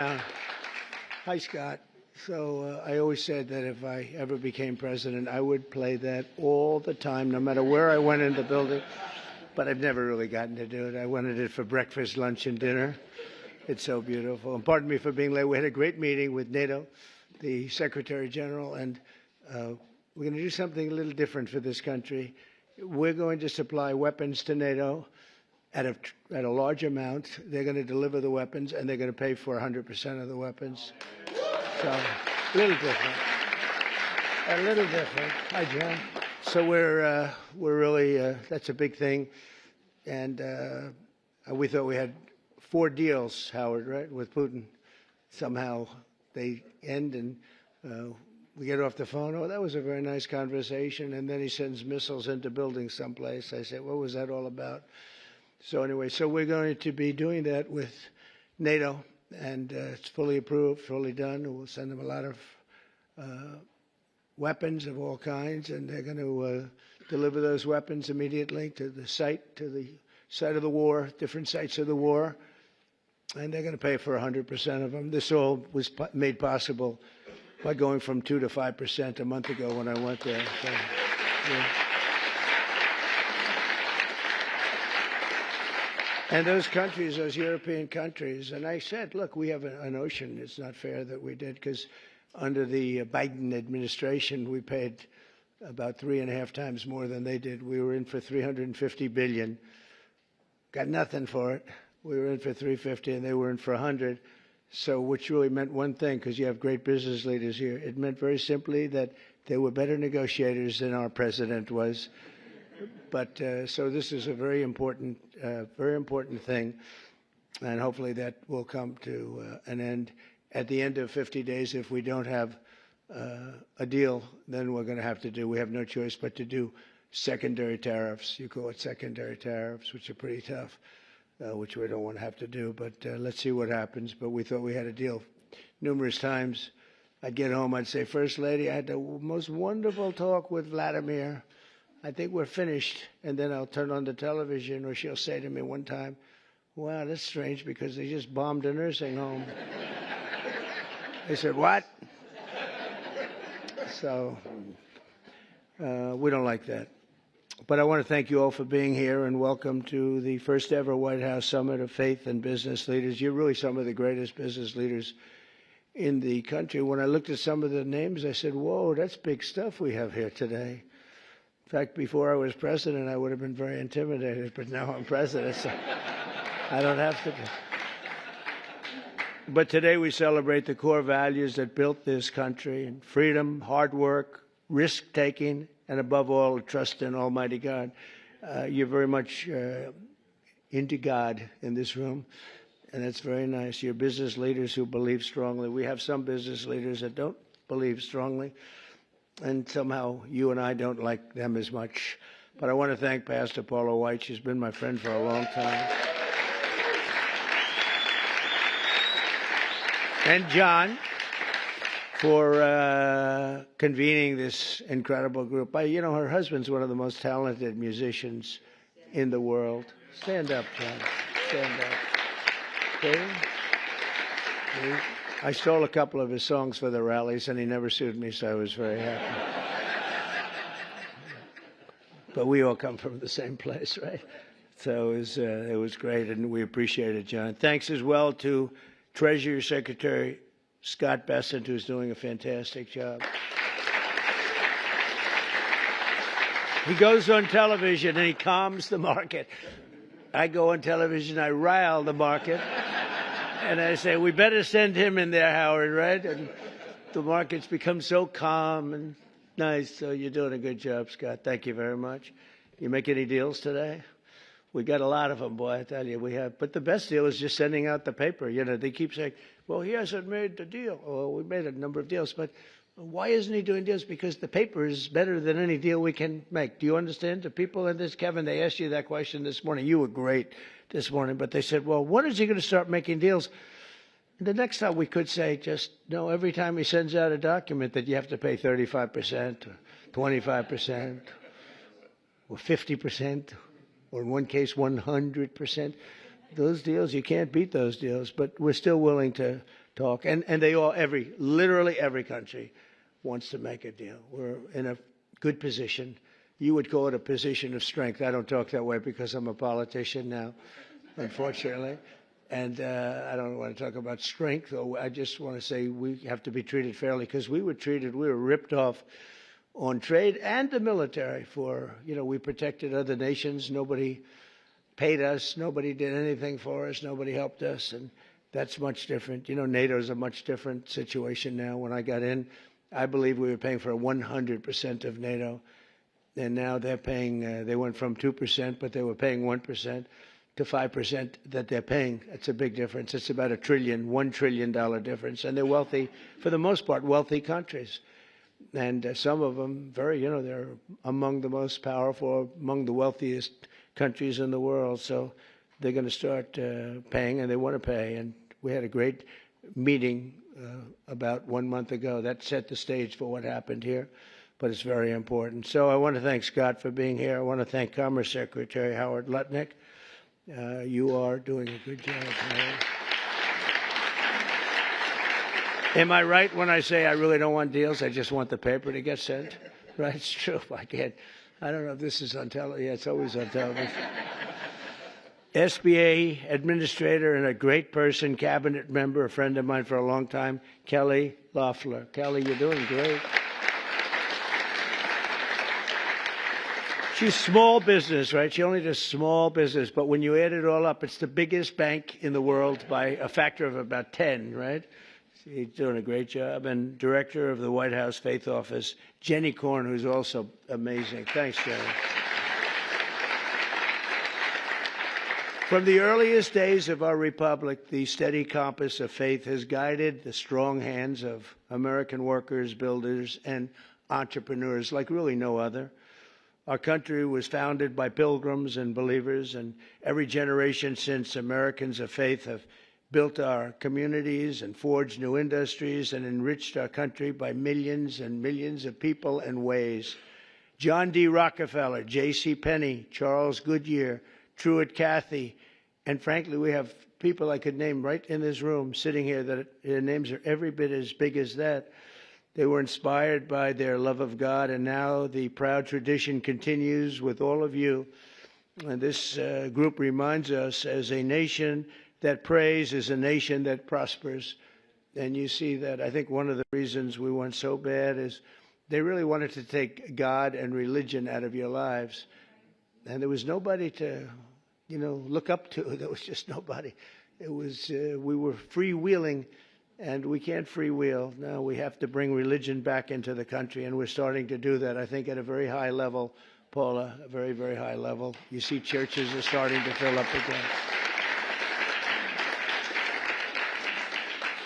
Uh, Hi, Scott. So I always said that if I ever became president, I would play that all the time, no matter where I went in the building. But I've never really gotten to do it. I wanted it for breakfast, lunch, and dinner. It's so beautiful. And pardon me for being late. We had a great meeting with NATO, the Secretary General, and we're going to do something a little different for this country. We're going to supply weapons to NATO at a large amount. They're going to deliver the weapons, and they're going to pay for 100% of the weapons. So a little different. A little different. Hi, John. So we're really that's a big thing, and we thought we had 4 deals, Howard, right, with Putin. Somehow they end, and we get off the phone. Oh, that was a very nice conversation, and then he sends missiles into buildings someplace. I said, what was that all about? So anyway, so we're going to be doing that with NATO, and it's fully approved, fully done. We'll send them a lot of weapons of all kinds, and they're going to deliver those weapons immediately to the site of the war, different sites of the war, and they're going to pay for 100% of them. This all was made possible by going from 2 to 5% a month ago when I went there. So, yeah. And those countries, those European countries, and I said, look, we have an ocean. It's not fair that we did, because under the Biden administration, we paid about 3.5 times more than they did. We were in for $350 billion. Got nothing for it. We were in for 350, and they were in for 100. So, which really meant one thing, because you have great business leaders here. It meant very simply that they were better negotiators than our president was. But so this is a very important thing, and hopefully that will come to an end. At the end of 50 days, if we don't have a deal, then we're going to have to do. We have no choice but to do secondary tariffs. You call it secondary tariffs, which are pretty tough, which we don't want to have to do. But let's see what happens. But we thought we had a deal. Numerous times, I'd get home, I'd say, First Lady, I had the most wonderful talk with Vladimir. I think we're finished. And then I'll turn on the television, or she'll say to me one time, wow, that's strange, because they just bombed a nursing home. I said, what? So we don't like that. But I want to thank you all for being here, and welcome to the first ever White House Summit of Faith and Business Leaders. You're really some of the greatest business leaders in the country. When I looked at some of the names, I said, whoa, that's big stuff we have here today. In fact, before I was president, I would have been very intimidated, but now I'm president, so I don't have to be. But today we celebrate the core values that built this country: and freedom, hard work, risk-taking, and above all, trust in Almighty God. You're very much into God in this room, and that's very nice. You're business leaders who believe strongly. We have some business leaders that don't believe strongly, and somehow you and I don't like them as much. But I want to thank Pastor Paula White. She's been my friend for a long time. And John for convening this incredible group. You know, her husband's one of the most talented musicians in the world. Stand up, John. Stand up. Okay? I stole a couple of his songs for the rallies, and he never sued me, so I was very happy. But we all come from the same place, right? So it was great, and we appreciate it, John. Thanks as well to Treasury Secretary Scott Bessent, who's doing a fantastic job. He goes on television and he calms the market. I go on television, I rile the market. And I say, we better send him in there, Howard, right? And the market's become so calm and nice. So you're doing a good job, Scott. Thank you very much. You make any deals today? We got a lot of them, boy, I tell you. We have. But the best deal is just sending out the paper. You know, they keep saying, well, he hasn't made the deal. Well, we made a number of deals. But why isn't he doing deals? Because the paper is better than any deal we can make. Do you understand? The people in this, Kevin, they asked you that question this morning. You were great this morning. But they said, well, when is he going to start making deals? And the next time we could say, just, no, every time he sends out a document that you have to pay 35% or 25% or 50%. Or in one case, 100%. Those deals, you can't beat those deals, but we're still willing to talk. And they all, literally every country wants to make a deal. We're in a good position. You would call it a position of strength. I don't talk that way because I'm a politician now, unfortunately. And I don't want to talk about strength. I just want to say we have to be treated fairly, because we were ripped off on trade and the military for, we protected other nations. Nobody paid us. Nobody did anything for us. Nobody helped us. And that's much different. NATO is a much different situation now. When I got in, I believe we were paying for 100% of NATO. And now they're paying, they went from 2%, but they were paying 1%. To 5% that they're paying. It's a big difference. It's about $1 trillion difference. And they're wealthy, for the most part, wealthy countries. And some of them they're among the most powerful, among the wealthiest countries in the world. So they're going to start paying, and they want to pay. And we had a great meeting about 1 month ago. That set the stage for what happened here. But it's very important. So I want to thank Scott for being here. I want to thank Commerce Secretary Howard Lutnick. You are doing a good job. Am I right when I say I really don't want deals? I just want the paper to get sent? Right? It's true. I don't know if this is on television. Yeah, it's always on television. SBA administrator and a great person, cabinet member, a friend of mine for a long time, Kelly Loeffler. Kelly, you're doing great. She's small business, right? She only does small business. But when you add it all up, it's the biggest bank in the world by a factor of about 10, right? She's doing a great job. And director of the White House Faith Office, Jenny Korn, who's also amazing. Thanks, Jenny. From the earliest days of our republic, the steady compass of faith has guided the strong hands of American workers, builders, and entrepreneurs like really no other. Our country was founded by pilgrims and believers, and every generation since, Americans of faith have built our communities and forged new industries and enriched our country by millions and millions of people and ways. John D. Rockefeller, J.C. Penney, Charles Goodyear, Truett Cathy, and frankly, we have people I could name right in this room sitting here that their names are every bit as big as that. They were inspired by their love of God, and now the proud tradition continues with all of you. And this group reminds us, as a nation that prays is a nation that prospers. And you see that. I think one of the reasons we went so bad is they really wanted to take God and religion out of your lives. And there was nobody to, look up to. There was just nobody. It was, we were freewheeling. And we can't freewheel. Now we have to bring religion back into the country, and we're starting to do that, I think, at a very high level, Paula, a very, very high level. You see churches are starting to fill up again.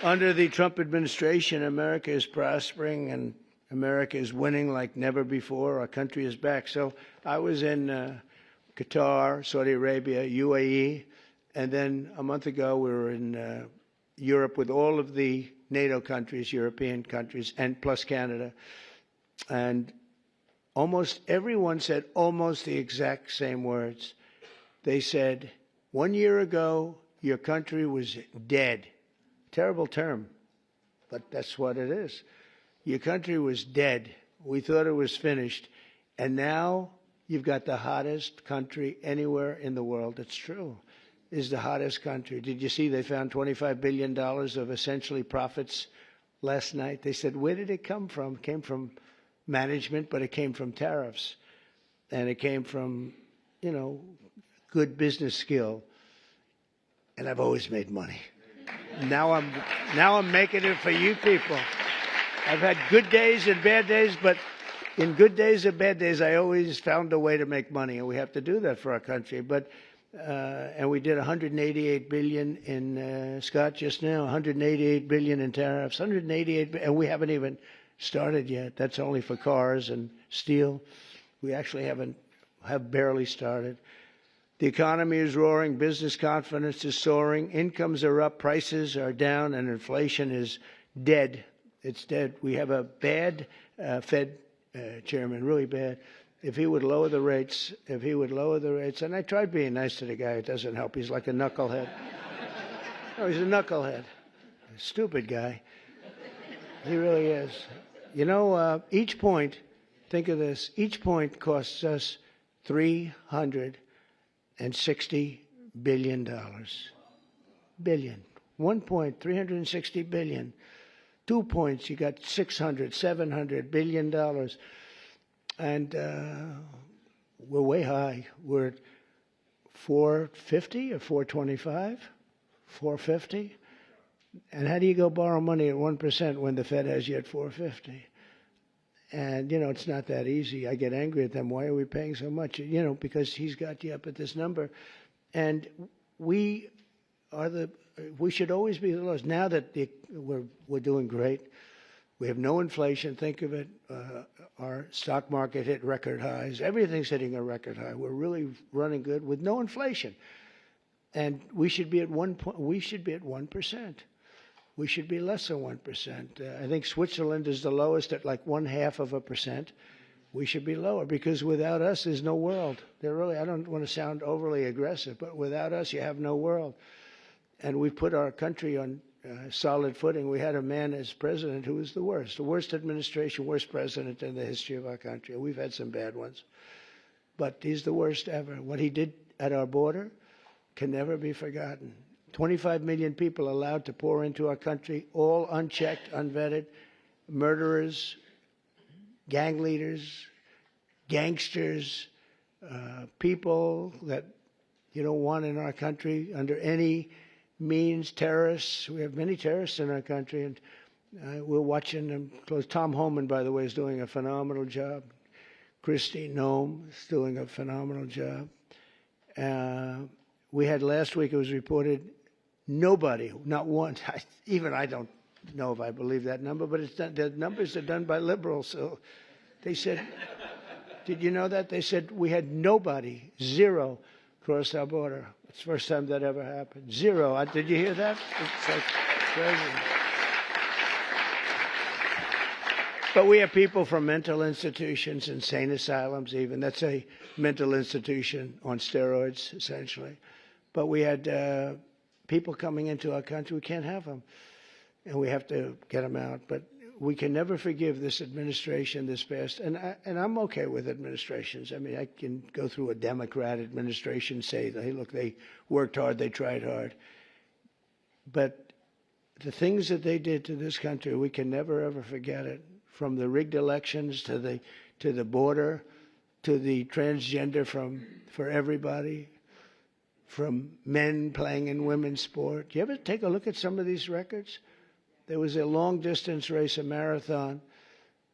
Under the Trump administration, America is prospering, and America is winning like never before. Our country is back. So I was in Qatar, Saudi Arabia, UAE, and then a month ago we were in Europe with all of the NATO countries, European countries, and plus Canada. And almost everyone said almost the exact same words. They said, 1 year ago, your country was dead. Terrible term, but that's what it is. Your country was dead. We thought it was finished. And now you've got the hottest country anywhere in the world. It's true. Is the hottest country. Did you see they found $25 billion of essentially profits last night? They said, where did it come from? It came from management, but it came from tariffs. And it came from, good business skill. And I've always made money. Now I'm making it for you people. I've had good days and bad days, but in good days and bad days, I always found a way to make money. And we have to do that for our country. But and we did 188 billion in Scott just now, 188 billion in tariffs, 188, and we haven't even started yet. That's only for cars and steel. We actually have barely started. The economy is roaring, business confidence is soaring, incomes are up, prices are down, and inflation is dead. It's dead. We have a bad Fed chairman, really bad. If he would lower the rates, and I tried being nice to the guy, it doesn't help. He's like a knucklehead. No, he's a knucklehead. Stupid guy. He really is. You know, each point, think of this, each point costs us $360 billion. Billion. 1 point, $360 billion. 2 points, you got $600, $700 billion. And we're way high. We're at 450 or 425? 450? And how do you go borrow money at 1% when the Fed has you at 450? And, you know, it's not that easy. I get angry at them. Why are we paying so much? You know, because he's got you up at this number. And we should always be the lowest. Now that we're doing great, we have no inflation. Think of it. Our stock market hit record highs. Everything's hitting a record high. We're really running good with no inflation. And we should be at 1%. We should be less than 1%. I think Switzerland is the lowest at like 0.5%. We should be lower because without us, there's no world. I don't want to sound overly aggressive, but without us, you have no world. And we've put our country on solid footing. We had a man as president who was the worst administration, worst president in the history of our country. We've had some bad ones, but he's the worst ever. What he did at our border can never be forgotten. 25 million people allowed to pour into our country, all unchecked, unvetted, murderers, gang leaders, gangsters, people that you don't want in our country under any means, terrorists. We have many terrorists in our country, and we're watching them close. Tom Homan, by the way, is doing a phenomenal job. Kristi Noem is doing a phenomenal job. We had last week, it was reported, nobody, not one, even I don't know if I believe that number, but it's done, the numbers are done by liberals. So they said, did you know that? They said we had nobody, zero, cross our border. It's the first time that ever happened. Zero. Did you hear that? It's like crazy. But we have people from mental institutions, insane asylums even. That's a mental institution on steroids, essentially. But we had people coming into our country. We can't have them. And we have to get them out. But we can never forgive this administration, this past. And I'm okay with administrations. I mean, I can go through a Democrat administration, say, hey, look, they worked hard, they tried hard. But the things that they did to this country, we can never, ever forget it. From the rigged elections to the border, to the transgender for everybody, from men playing in women's sport. You ever take a look at some of these records? There was a long-distance race, a marathon,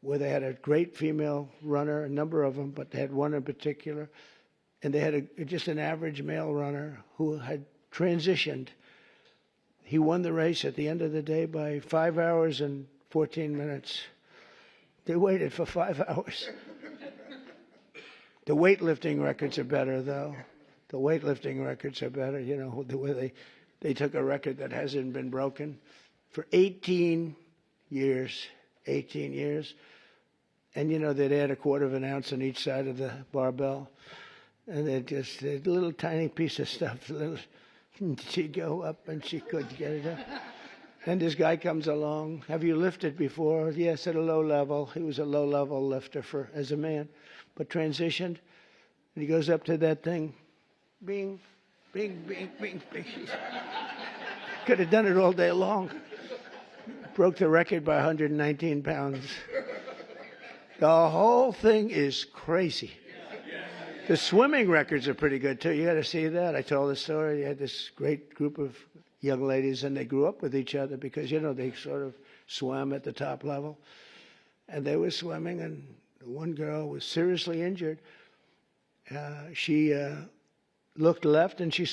where they had a great female runner, a number of them, but they had one in particular, and they had just an average male runner who had transitioned. He won the race at the end of the day by 5 hours and 14 minutes. They waited for 5 hours. The weightlifting records are better, though. The weightlifting records are better, you know, the way they took a record that hasn't been broken for 18 years. 18 years. And, you know, they'd add a quarter of an ounce on each side of the barbell. And they'd just, a little tiny piece of stuff. She'd go up and she couldn't get it up. And this guy comes along. Have you lifted before? Yes, at a low level. He was a low-level lifter as a man, but transitioned. And he goes up to that thing. Bing, bing, bing, bing, bing. Could have done it all day long. Broke the record by 119 pounds. The whole thing is crazy. The swimming records are pretty good, too. You got to see that. I told the story. You had this great group of young ladies, and they grew up with each other because, you know, they sort of swam at the top level. And they were swimming, and one girl was seriously injured. She looked left, and she